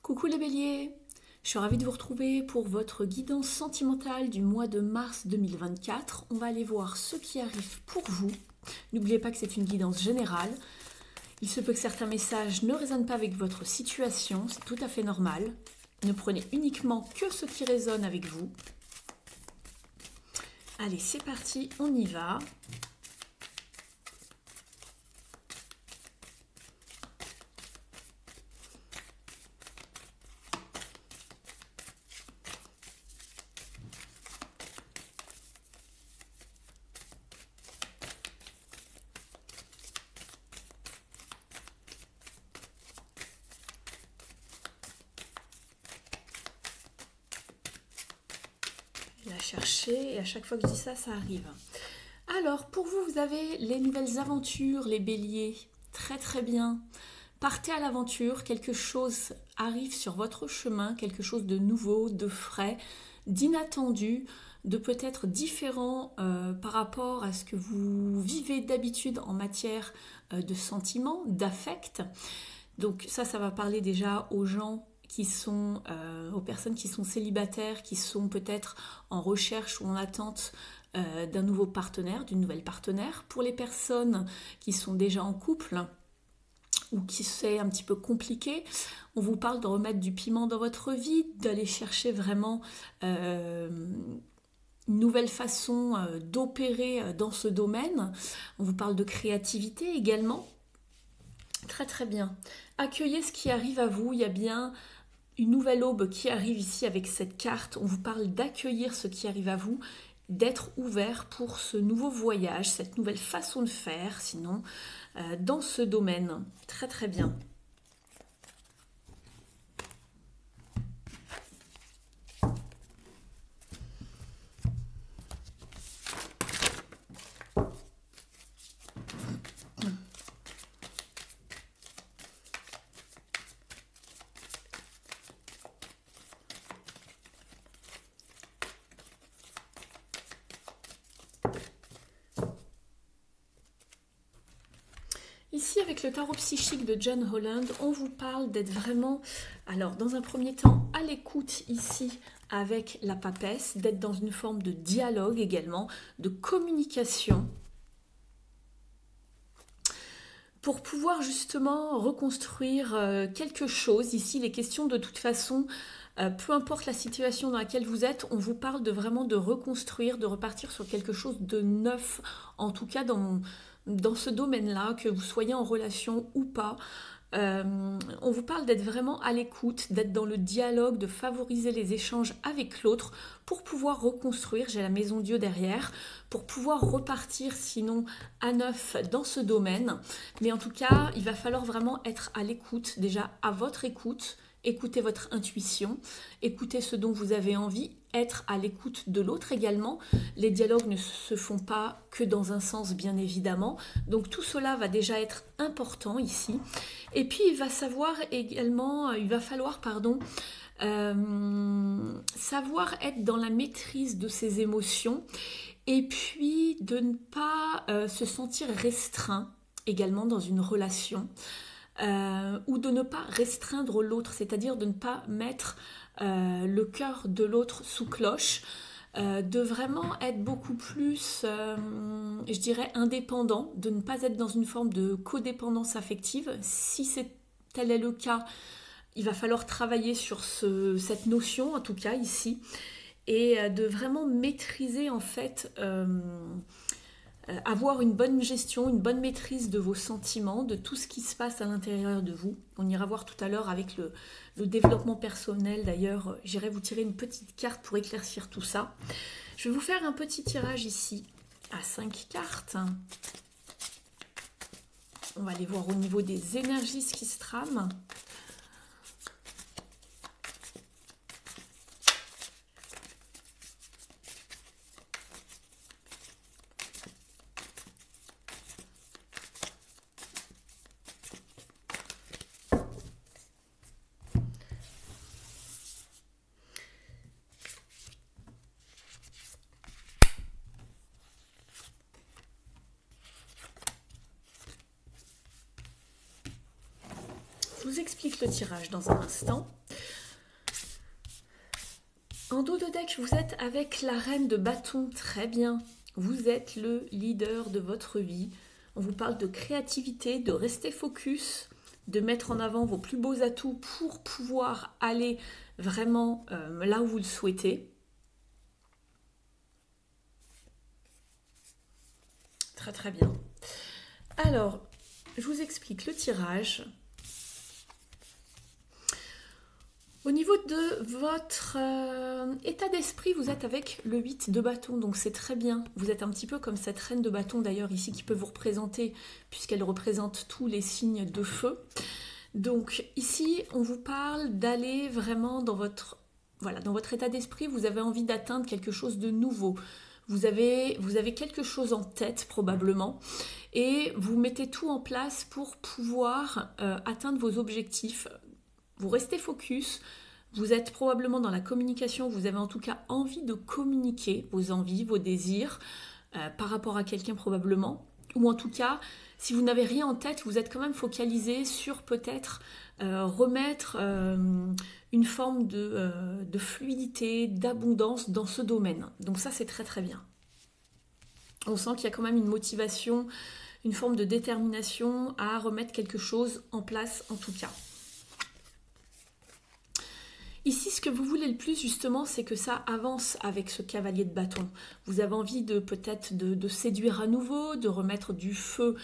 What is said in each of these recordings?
Coucou les béliers, je suis ravie de vous retrouver pour votre guidance sentimentale du mois de mars 2024. On va aller voir ce qui arrive pour vous. N'oubliez pas que c'est une guidance générale. Il se peut que certains messages ne résonnent pas avec votre situation, c'est tout à fait normal. Ne prenez uniquement que ce qui résonne avec vous. Allez, c'est parti, on y va. La chercher et à chaque fois que je dis ça, ça arrive. Alors, pour vous, vous avez les nouvelles aventures, les béliers. Très très bien. Partez à l'aventure, quelque chose arrive sur votre chemin, quelque chose de nouveau, de frais, d'inattendu, de peut-être différent par rapport à ce que vous vivez d'habitude en matière de sentiments, d'affect. Donc ça va parler déjà aux gens qui sont, aux personnes qui sont célibataires, qui sont peut-être en recherche ou en attente d'un nouveau partenaire, d'une nouvelle partenaire. Pour les personnes qui sont déjà en couple ou qui c'est un petit peu compliqué, on vous parle de remettre du piment dans votre vie, d'aller chercher vraiment une nouvelle façon d'opérer dans ce domaine. On vous parle de créativité également. Très très bien. Accueillez ce qui arrive à vous. Il y a bien une nouvelle aube qui arrive ici avec cette carte. On vous parle d'accueillir ce qui arrive à vous, d'être ouvert pour ce nouveau voyage, cette nouvelle façon de faire, sinon, dans ce domaine. Très très bien. Ici, avec le tarot psychique de John Holland, on vous parle d'être vraiment, alors dans un premier temps, à l'écoute ici avec la papesse, d'être dans une forme de dialogue également, de communication, pour pouvoir justement reconstruire quelque chose. Ici, les questions de toute façon, peu importe la situation dans laquelle vous êtes, on vous parle de vraiment de reconstruire, de repartir sur quelque chose de neuf, en tout cas dans ce domaine-là, que vous soyez en relation ou pas. On vous parle d'être vraiment à l'écoute, d'être dans le dialogue, de favoriser les échanges avec l'autre pour pouvoir reconstruire, j'ai la maison Dieu derrière, pour pouvoir repartir sinon à neuf dans ce domaine. Mais en tout cas, il va falloir vraiment être à l'écoute, déjà à votre écoute, écoutez votre intuition, écoutez ce dont vous avez envie, être à l'écoute de l'autre également. Les dialogues ne se font pas que dans un sens, bien évidemment. Donc tout cela va déjà être important ici. Et puis il va falloir savoir être dans la maîtrise de ses émotions et puis de ne pas se sentir restreint également dans une relation. Ou de ne pas restreindre l'autre, c'est-à-dire de ne pas mettre le cœur de l'autre sous cloche, de vraiment être beaucoup plus, je dirais, indépendant, de ne pas être dans une forme de codépendance affective. Si tel est le cas, il va falloir travailler sur cette notion, en tout cas ici, et de vraiment maîtriser en fait... avoir une bonne gestion, une bonne maîtrise de vos sentiments, de tout ce qui se passe à l'intérieur de vous. On ira voir tout à l'heure avec le développement personnel. D'ailleurs, j'irai vous tirer une petite carte pour éclaircir tout ça. Je vais vous faire un petit tirage ici à 5 cartes. On va aller voir au niveau des énergies ce qui se trame. Je vous explique le tirage dans un instant. En dos de deck, vous êtes avec la reine de bâton, très bien. Vous êtes le leader de votre vie. On vous parle de créativité, de rester focus, de mettre en avant vos plus beaux atouts pour pouvoir aller vraiment là où vous le souhaitez. Très très bien. Alors, je vous explique le tirage. Au niveau de votre état d'esprit, vous êtes avec le 8 de bâton, donc c'est très bien. Vous êtes un petit peu comme cette reine de bâton d'ailleurs ici qui peut vous représenter, puisqu'elle représente tous les signes de feu. Donc ici, on vous parle d'aller vraiment dans votre, voilà, dans votre état d'esprit, vous avez envie d'atteindre quelque chose de nouveau. Vous avez quelque chose en tête probablement et vous mettez tout en place pour pouvoir atteindre vos objectifs. Vous restez focus, vous êtes probablement dans la communication, vous avez en tout cas envie de communiquer vos envies, vos désirs par rapport à quelqu'un probablement. Ou en tout cas, si vous n'avez rien en tête, vous êtes quand même focalisé sur peut-être remettre une forme de fluidité, d'abondance dans ce domaine. Donc ça, c'est très très bien. On sent qu'il y a quand même une motivation, une forme de détermination à remettre quelque chose en place en tout cas. Ici, ce que vous voulez le plus, justement, c'est que ça avance avec ce cavalier de bâton. Vous avez envie de peut-être de séduire à nouveau, de remettre du feu,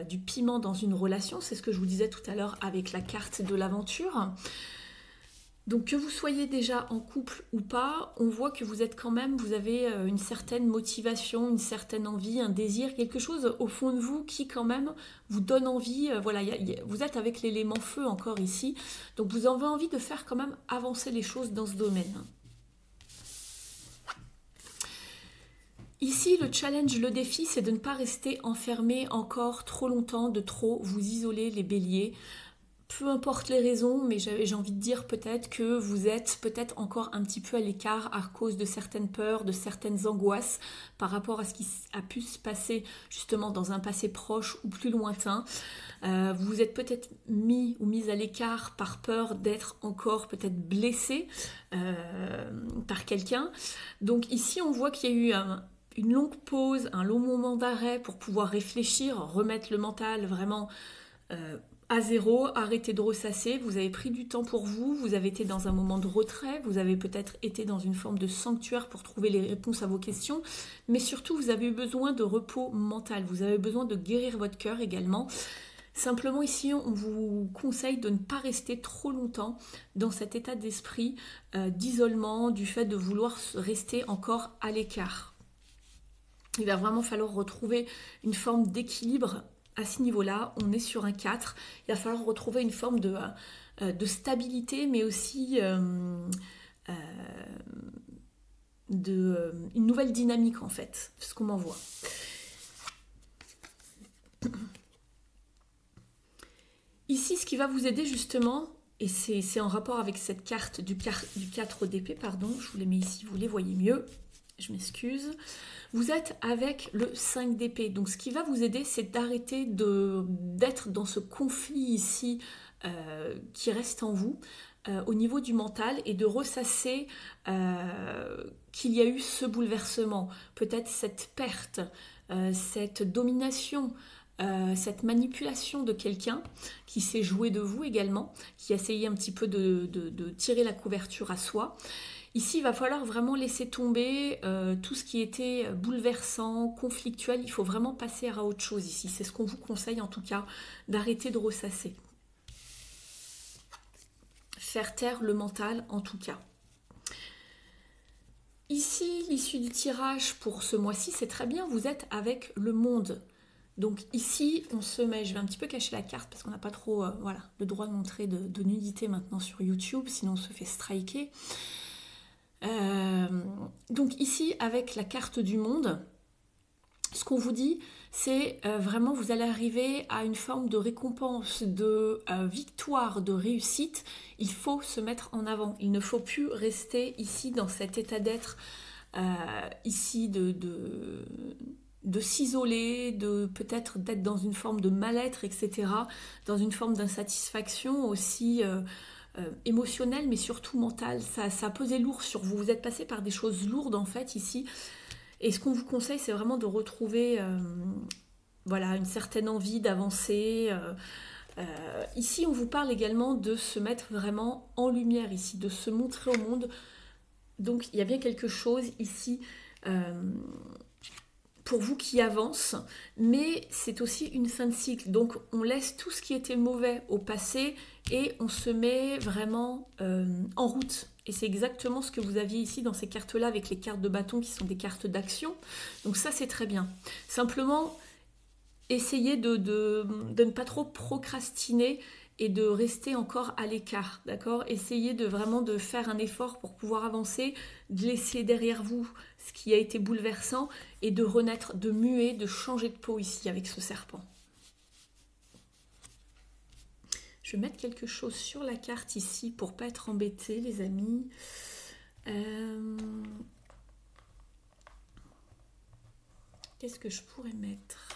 du piment dans une relation. C'est ce que je vous disais tout à l'heure avec la carte de l'aventure. Donc que vous soyez déjà en couple ou pas, on voit que vous êtes quand même, vous avez une certaine motivation, une certaine envie, un désir, quelque chose au fond de vous qui quand même vous donne envie. Voilà, vous êtes avec l'élément feu encore ici, donc vous avez envie de faire quand même avancer les choses dans ce domaine. Ici, le challenge, le défi, c'est de ne pas rester enfermé encore trop longtemps, de trop vous isoler les béliers. Peu importe les raisons, mais j'ai envie de dire peut-être que vous êtes peut-être encore un petit peu à l'écart à cause de certaines peurs, de certaines angoisses par rapport à ce qui a pu se passer justement dans un passé proche ou plus lointain. Vous vous êtes peut-être mis ou mise à l'écart par peur d'être encore peut-être blessé par quelqu'un. Donc ici, on voit qu'il y a eu une longue pause, un long moment d'arrêt pour pouvoir réfléchir, remettre le mental vraiment à zéro, arrêtez de ressasser, vous avez pris du temps pour vous, vous avez été dans un moment de retrait, vous avez peut-être été dans une forme de sanctuaire pour trouver les réponses à vos questions, mais surtout vous avez eu besoin de repos mental, vous avez besoin de guérir votre cœur également. Simplement ici, on vous conseille de ne pas rester trop longtemps dans cet état d'esprit d'isolement, du fait de vouloir rester encore à l'écart. Il va vraiment falloir retrouver une forme d'équilibre. À ce niveau-là, on est sur un 4. Il va falloir retrouver une forme de stabilité, mais aussi une nouvelle dynamique, en fait, ce qu'on m'envoie. Ici, ce qui va vous aider, justement, et c'est en rapport avec cette carte du 4 d'épée, pardon, je vous les mets ici, vous les voyez mieux, je m'excuse. Vous êtes avec le 5 d'épée. Donc ce qui va vous aider, c'est d'arrêter d'être dans ce conflit ici qui reste en vous au niveau du mental et de ressasser qu'il y a eu ce bouleversement, peut-être cette perte, cette domination, cette manipulation de quelqu'un qui s'est joué de vous également, qui a essayé un petit peu de tirer la couverture à soi. Ici, il va falloir vraiment laisser tomber tout ce qui était bouleversant, conflictuel. Il faut vraiment passer à autre chose ici. C'est ce qu'on vous conseille en tout cas, d'arrêter de ressasser. Faire taire le mental en tout cas. Ici, l'issue du tirage pour ce mois-ci, c'est très bien. Vous êtes avec le monde. Donc ici, on se met, je vais un petit peu cacher la carte parce qu'on n'a pas trop le droit de montrer de nudité maintenant sur YouTube, sinon on se fait striker. Donc ici, avec la carte du monde, ce qu'on vous dit, c'est vraiment vous allez arriver à une forme de récompense, de victoire, de réussite. Il faut se mettre en avant. Il ne faut plus rester ici dans cet état d'être, ici de s'isoler, de peut-être d'être dans une forme de mal-être, etc. Dans une forme d'insatisfaction aussi émotionnel, mais surtout mental. Ça a pesé lourd sur vous. Vous êtes passé par des choses lourdes en fait ici. Et ce qu'on vous conseille, c'est vraiment de retrouver voilà, une certaine envie d'avancer. Ici, on vous parle également de se mettre vraiment en lumière ici, de se montrer au monde. Donc, il y a bien quelque chose ici pour vous qui avance, mais c'est aussi une fin de cycle. Donc, on laisse tout ce qui était mauvais au passé et on se met vraiment en route. Et c'est exactement ce que vous aviez ici dans ces cartes-là avec les cartes de bâton qui sont des cartes d'action. Donc ça, c'est très bien. Simplement, essayez de ne pas trop procrastiner et de rester encore à l'écart, d'accord? Essayez de vraiment de faire un effort pour pouvoir avancer, de laisser derrière vous ce qui a été bouleversant et de renaître, de muer, de changer de peau ici avec ce serpent. Je vais mettre quelque chose sur la carte ici pour pas être embêté, les amis. Qu'est-ce que je pourrais mettre?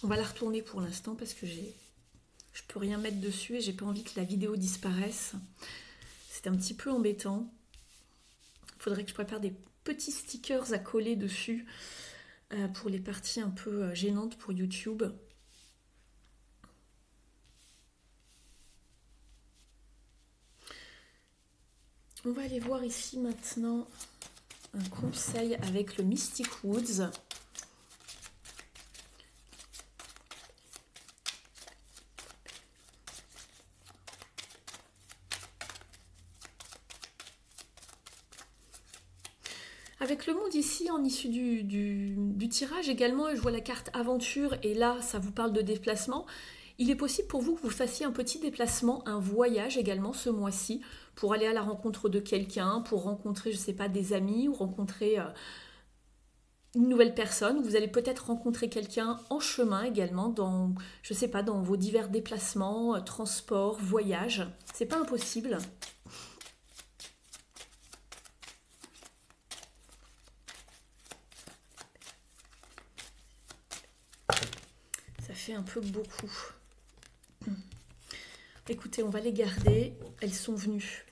On va la retourner pour l'instant parce que je peux rien mettre dessus et j'ai pas envie que la vidéo disparaisse. C'est un petit peu embêtant. Il faudrait que je prépare des petits stickers à coller dessus pour les parties un peu gênantes pour YouTube. On va aller voir ici maintenant un conseil avec le Mystic Woods. Avec le monde ici, en issue du tirage également, je vois la carte aventure et là, ça vous parle de déplacement. Il est possible pour vous que vous fassiez un petit déplacement, un voyage également ce mois-ci pour aller à la rencontre de quelqu'un, pour rencontrer, je ne sais pas, des amis ou rencontrer une nouvelle personne. Vous allez peut-être rencontrer quelqu'un en chemin également dans, je ne sais pas, dans vos divers déplacements, transports, voyages. C'est pas impossible. Ça fait un peu beaucoup. Écoutez, on va les garder. Elles sont venues.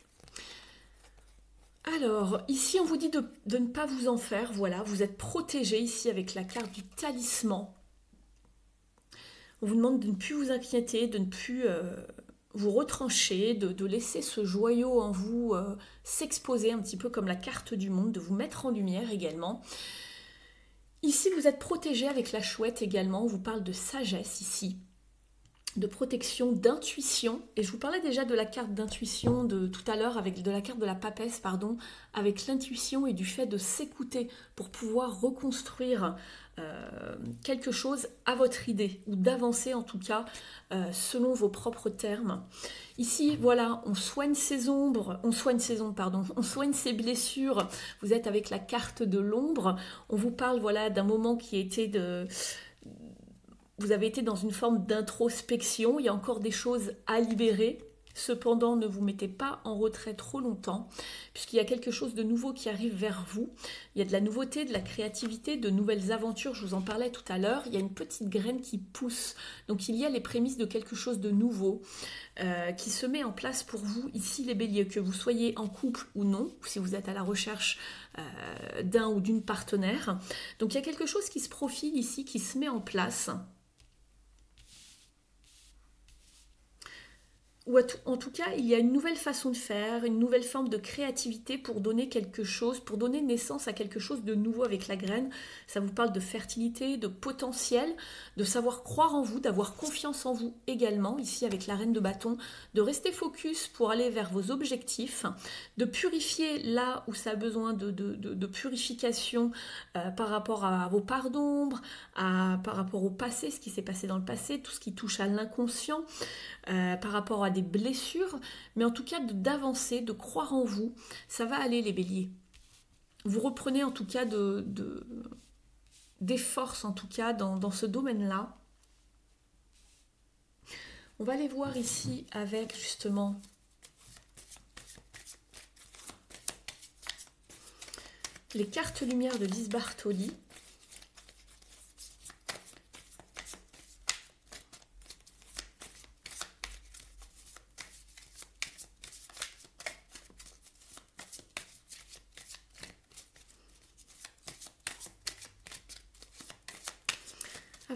Alors, ici, on vous dit de ne pas vous en faire. Voilà, vous êtes protégé ici avec la carte du talisman. On vous demande de ne plus vous inquiéter, de ne plus vous retrancher, de laisser ce joyau en vous s'exposer un petit peu comme la carte du monde, de vous mettre en lumière également. Ici, vous êtes protégé avec la chouette également. On vous parle de sagesse ici, de protection, d'intuition. Et je vous parlais déjà de la carte d'intuition de tout à l'heure, avec de la carte de la papesse, pardon, avec l'intuition et du fait de s'écouter pour pouvoir reconstruire quelque chose à votre idée, ou d'avancer en tout cas selon vos propres termes. Ici, voilà, on soigne ses ombres, on soigne ses blessures. Vous êtes avec la carte de l'ombre. On vous parle, voilà, d'un moment qui était vous avez été dans une forme d'introspection, il y a encore des choses à libérer. Cependant, ne vous mettez pas en retrait trop longtemps, puisqu'il y a quelque chose de nouveau qui arrive vers vous. Il y a de la nouveauté, de la créativité, de nouvelles aventures, je vous en parlais tout à l'heure. Il y a une petite graine qui pousse, donc il y a les prémices de quelque chose de nouveau qui se met en place pour vous, ici les béliers, que vous soyez en couple ou non, ou si vous êtes à la recherche d'un ou d'une partenaire. Donc il y a quelque chose qui se profile ici, qui se met en place. Ou en tout cas, il y a une nouvelle façon de faire, une nouvelle forme de créativité pour donner quelque chose, pour donner naissance à quelque chose de nouveau avec la graine. Ça vous parle de fertilité, de potentiel, de savoir croire en vous, d'avoir confiance en vous également, ici avec la reine de bâton, de rester focus pour aller vers vos objectifs, de purifier là où ça a besoin de purification par rapport à vos parts d'ombre, par rapport au passé, ce qui s'est passé dans le passé, tout ce qui touche à l'inconscient, par rapport à des blessures, mais en tout cas d'avancer, de croire en vous, ça va aller les béliers. Vous reprenez en tout cas des forces en tout cas dans ce domaine-là. On va aller voir ici avec justement les cartes lumière de Lise Bartoli.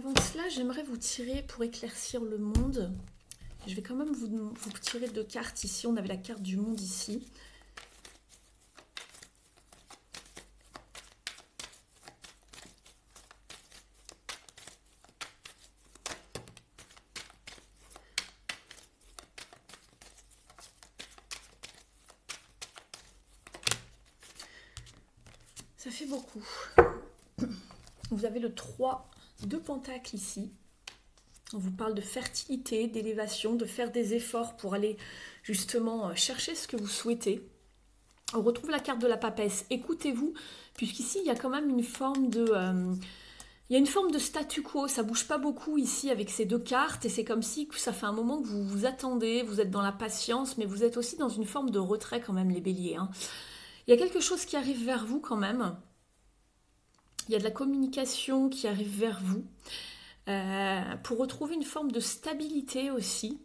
avant cela, j'aimerais vous tirer pour éclaircir le monde. Je vais quand même vous tirer 2 cartes ici. On avait la carte du monde ici. Ça fait beaucoup. Vous avez le 3 de Pentacle ici. On vous parle de fertilité, d'élévation, de faire des efforts pour aller justement chercher ce que vous souhaitez. On retrouve la carte de la papesse. Écoutez-vous, puisqu'ici, il y a quand même une forme de... il y a une forme de statu quo. Ça bouge pas beaucoup ici avec ces 2 cartes. Et c'est comme si ça fait un moment que vous vous attendez. Vous êtes dans la patience, mais vous êtes aussi dans une forme de retrait quand même, les béliers. Hein. Il y a quelque chose qui arrive vers vous quand même. Il y a de la communication qui arrive vers vous. Pour retrouver une forme de stabilité aussi.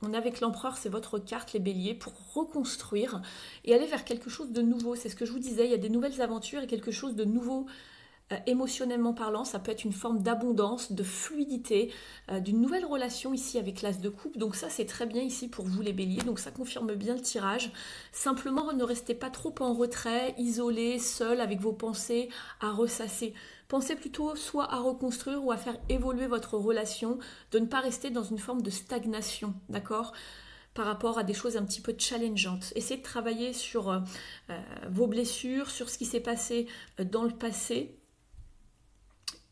On est avec l'empereur, c'est votre carte, les béliers, pour reconstruire et aller vers quelque chose de nouveau. C'est ce que je vous disais, il y a des nouvelles aventures et quelque chose de nouveau émotionnellement parlant. Ça peut être une forme d'abondance, de fluidité, d'une nouvelle relation ici avec l'as de coupe. Donc ça, c'est très bien ici pour vous les béliers. Donc ça confirme bien le tirage. Simplement, ne restez pas trop en retrait, isolé, seul, avec vos pensées à ressasser. Pensez plutôt soit à reconstruire ou à faire évoluer votre relation, de ne pas rester dans une forme de stagnation, d'accord ? Par rapport à des choses un petit peu challengeantes. Essayez de travailler sur vos blessures, sur ce qui s'est passé dans le passé.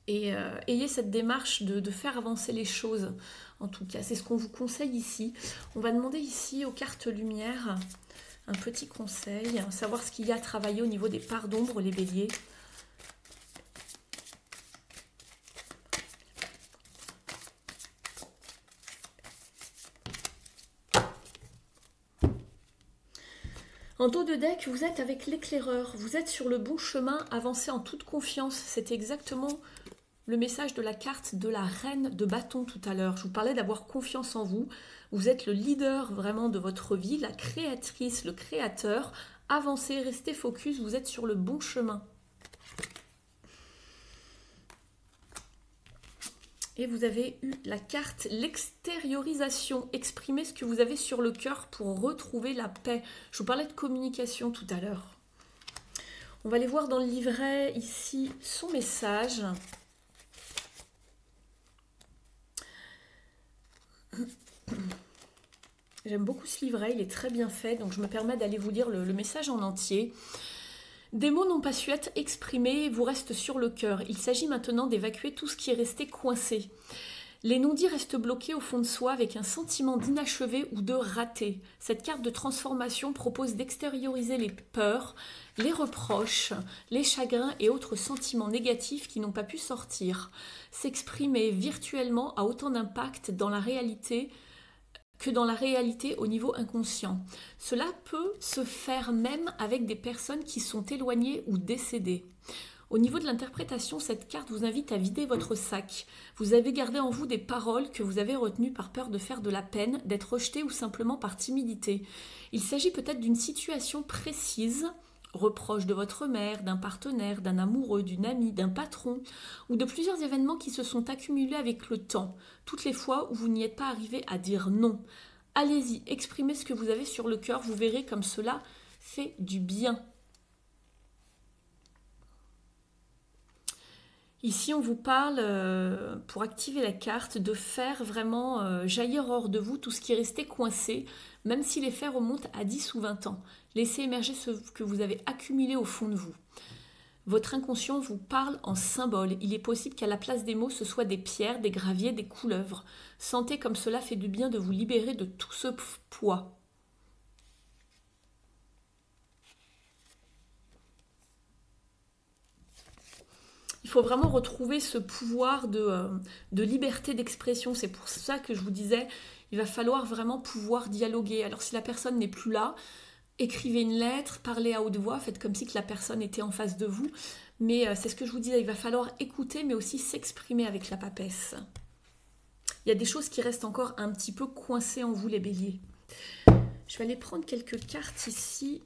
Et ayez cette démarche de faire avancer les choses. En tout cas, c'est ce qu'on vous conseille ici. On va demander ici aux cartes lumière un petit conseil, savoir ce qu'il y a à travailler au niveau des parts d'ombre, les béliers. En dos de deck, vous êtes avec l'éclaireur, vous êtes sur le bon chemin, avancez en toute confiance. C'est exactement le message de la carte de la reine de bâton tout à l'heure. Je vous parlais d'avoir confiance en vous. Vous êtes le leader vraiment de votre vie, la créatrice, le créateur. Avancez, restez focus, vous êtes sur le bon chemin. Et vous avez eu la carte, l'extériorisation. Exprimez ce que vous avez sur le cœur pour retrouver la paix. Je vous parlais de communication tout à l'heure. On va aller voir dans le livret ici son message. J'aime beaucoup ce livret, il est très bien fait, donc je me permets d'aller vous lire le message en entier. Des mots n'ont pas su être exprimés et vous restent sur le cœur. Il s'agit maintenant d'évacuer tout ce qui est resté coincé. Les non-dits restent bloqués au fond de soi avec un sentiment d'inachevé ou de raté. Cette carte de transformation propose d'extérioriser les peurs, les reproches, les chagrins et autres sentiments négatifs qui n'ont pas pu sortir. S'exprimer virtuellement a autant d'impact dans la réalité que dans la réalité au niveau inconscient. Cela peut se faire même avec des personnes qui sont éloignées ou décédées. Au niveau de l'interprétation, cette carte vous invite à vider votre sac. Vous avez gardé en vous des paroles que vous avez retenues par peur de faire de la peine, d'être rejeté ou simplement par timidité. Il s'agit peut-être d'une situation précise, reproche de votre mère, d'un partenaire, d'un amoureux, d'une amie, d'un patron, ou de plusieurs événements qui se sont accumulés avec le temps, toutes les fois où vous n'y êtes pas arrivé à dire non. Allez-y, exprimez ce que vous avez sur le cœur, vous verrez comme cela fait du bien. Ici, on vous parle, pour activer la carte, de faire vraiment jaillir hors de vous tout ce qui est resté coincé, même si les faits remontent à 10 ou 20 ans. Laissez émerger ce que vous avez accumulé au fond de vous. Votre inconscient vous parle en symbole. Il est possible qu'à la place des mots, ce soit des pierres, des graviers, des couleuvres. Sentez comme cela fait du bien de vous libérer de tout ce poids. Il faut vraiment retrouver ce pouvoir de liberté d'expression. C'est pour ça que je vous disais, il va falloir vraiment pouvoir dialoguer. Alors si la personne n'est plus là, écrivez une lettre, parlez à haute voix, faites comme si que la personne était en face de vous. Mais c'est ce que je vous disais, il va falloir écouter, mais aussi s'exprimer avec la papesse. Il y a des choses qui restent encore un petit peu coincées en vous, les béliers. Je vais aller prendre quelques cartes ici.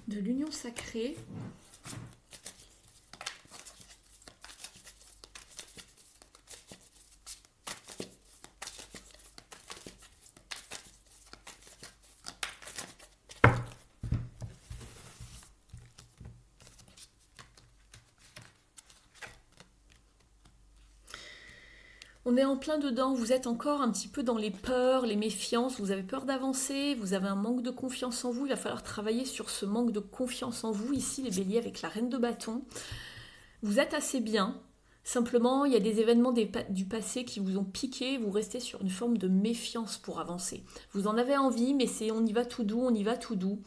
de l'union sacrée. On est en plein dedans, vous êtes encore un petit peu dans les peurs, les méfiances, vous avez peur d'avancer, vous avez un manque de confiance en vous, il va falloir travailler sur ce manque de confiance en vous, ici les béliers avec la reine de bâton. Vous êtes assez bien, simplement il y a des événements du passé qui vous ont piqué, vous restez sur une forme de méfiance pour avancer. Vous en avez envie, mais c'est on y va tout doux, on y va tout doux.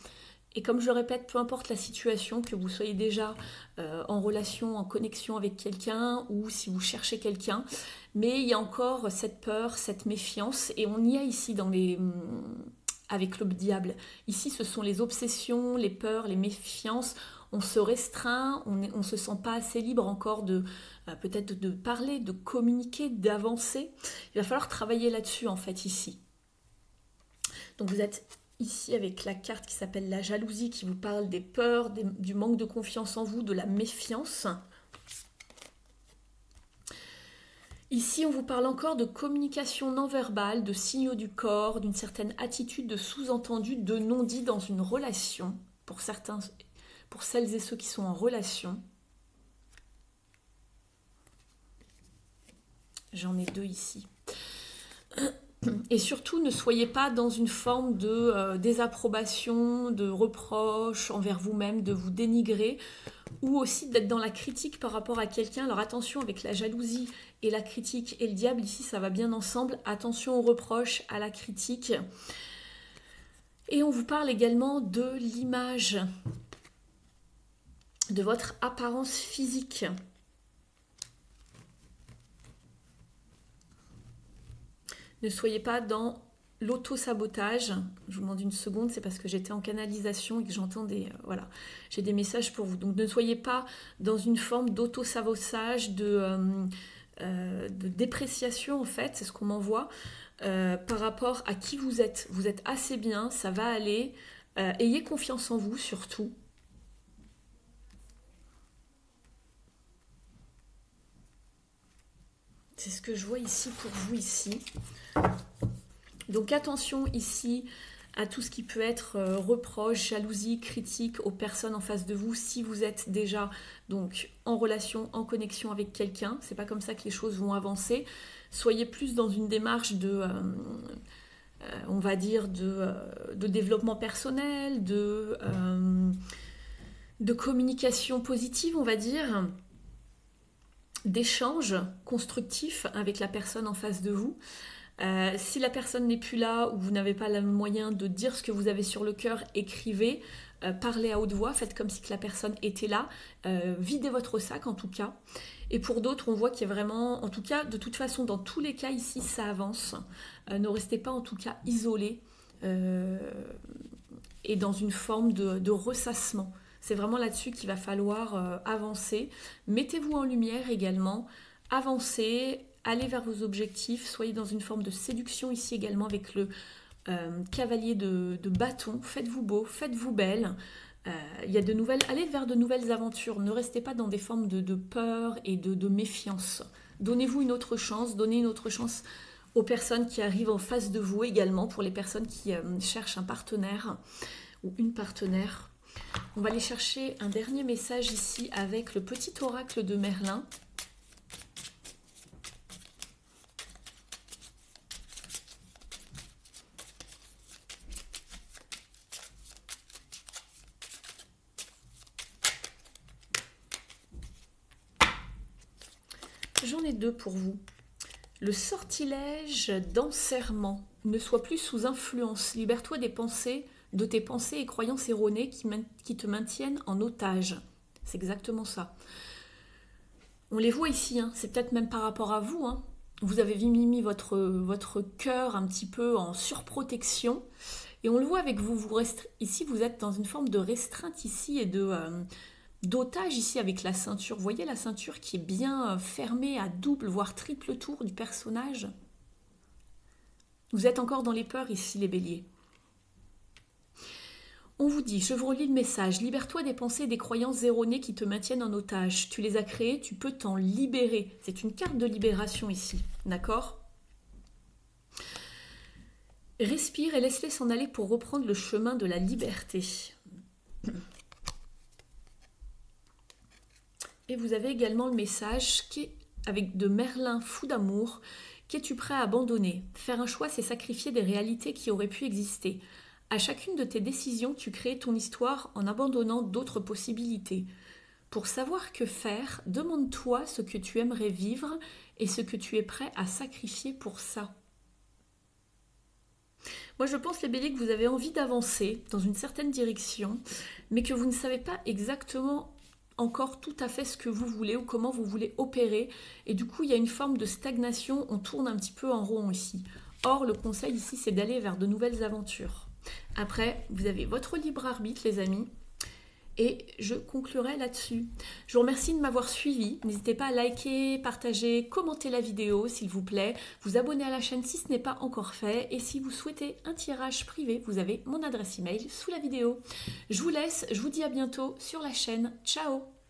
Et comme je le répète, peu importe la situation, que vous soyez déjà en relation, en connexion avec quelqu'un ou si vous cherchez quelqu'un, mais il y a encore cette peur, cette méfiance, et on y a ici avec le diable. Ici, ce sont les obsessions, les peurs, les méfiances. On se restreint, on ne se sent pas assez libre encore peut-être de parler, de communiquer, d'avancer. Il va falloir travailler là-dessus en fait ici. Donc vous êtes ici avec la carte qui s'appelle la jalousie, qui vous parle des peurs, du manque de confiance en vous, de la méfiance. Ici, on vous parle encore de communication non verbale, de signaux du corps, d'une certaine attitude de sous-entendu, de non-dit dans une relation, pour celles et ceux qui sont en relation. J'en ai deux ici. Et surtout, ne soyez pas dans une forme de désapprobation, de reproche envers vous-même, de vous dénigrer, ou aussi d'être dans la critique par rapport à quelqu'un. Alors attention avec la jalousie et la critique et le diable, ici ça va bien ensemble. Attention aux reproches, à la critique. Et on vous parle également de l'image, de votre apparence physique. Ne soyez pas dans l'auto-sabotage. Je vous demande une seconde, c'est parce que j'étais en canalisation et que j'entends voilà, j'ai des messages pour vous. Donc ne soyez pas dans une forme d'auto-sabotage, de dépréciation en fait, c'est ce qu'on m'envoie, par rapport à qui vous êtes. Vous êtes assez bien, ça va aller. Ayez confiance en vous surtout. C'est ce que je vois ici pour vous ici. Donc attention ici à tout ce qui peut être reproche, jalousie, critique aux personnes en face de vous si vous êtes déjà donc en relation, en connexion avec quelqu'un. C'est pas comme ça que les choses vont avancer. Soyez plus dans une démarche on va dire de développement personnel, de communication positive, on va dire, d'échange constructif avec la personne en face de vous. Si la personne n'est plus là ou vous n'avez pas le moyen de dire ce que vous avez sur le cœur, écrivez, parlez à haute voix, faites comme si la personne était là, videz votre sac en tout cas. Et pour d'autres, on voit qu'il y a vraiment, en tout cas, de toute façon, dans tous les cas ici, ça avance. Ne restez pas en tout cas isolés et dans une forme de ressassement. C'est vraiment là-dessus qu'il va falloir avancer. Mettez-vous en lumière également, avancez, allez vers vos objectifs, soyez dans une forme de séduction ici également avec le cavalier de bâton. Faites-vous beau, faites-vous belle. Il y a allez vers de nouvelles aventures. Ne restez pas dans des formes de peur et de méfiance. Donnez-vous une autre chance, donnez une autre chance aux personnes qui arrivent en face de vous également, pour les personnes qui cherchent un partenaire ou une partenaire. On va aller chercher un dernier message ici avec le petit oracle de Merlin. J'en ai deux pour vous. Le sortilège d'enserrement. Ne sois plus sous influence. Libère-toi de tes pensées et croyances erronées qui te maintiennent en otage. C'est exactement ça. On les voit ici, hein. C'est peut-être même par rapport à vous. Hein. Vous avez mis votre cœur un petit peu en surprotection. Et on le voit avec vous. Ici, vous êtes dans une forme de restreinte ici et d'otage ici avec la ceinture. Vous voyez la ceinture qui est bien fermée à double, voire triple tour du personnage. Vous êtes encore dans les peurs ici, les béliers. On vous dit, je vous relis le message, libère-toi des pensées et des croyances erronées qui te maintiennent en otage. Tu les as créées, tu peux t'en libérer. C'est une carte de libération ici, d'accord? Respire et laisse-les s'en aller pour reprendre le chemin de la liberté. Et vous avez également le message qui est avec de Merlin fou d'amour. Qu'es-tu prêt à abandonner? Faire un choix, c'est sacrifier des réalités qui auraient pu exister. À chacune de tes décisions, tu crées ton histoire en abandonnant d'autres possibilités. Pour savoir que faire, demande-toi ce que tu aimerais vivre et ce que tu es prêt à sacrifier pour ça. Moi, je pense, les béliers, que vous avez envie d'avancer dans une certaine direction, mais que vous ne savez pas exactement encore tout à fait ce que vous voulez ou comment vous voulez opérer. Et du coup, il y a une forme de stagnation, on tourne un petit peu en rond ici. Or, le conseil ici, c'est d'aller vers de nouvelles aventures. Après, vous avez votre libre arbitre, les amis. Et je conclurai là-dessus. Je vous remercie de m'avoir suivi. N'hésitez pas à liker, partager, commenter la vidéo s'il vous plaît. Vous abonner à la chaîne si ce n'est pas encore fait. Et si vous souhaitez un tirage privé, vous avez mon adresse email sous la vidéo. Je vous laisse, je vous dis à bientôt sur la chaîne. Ciao!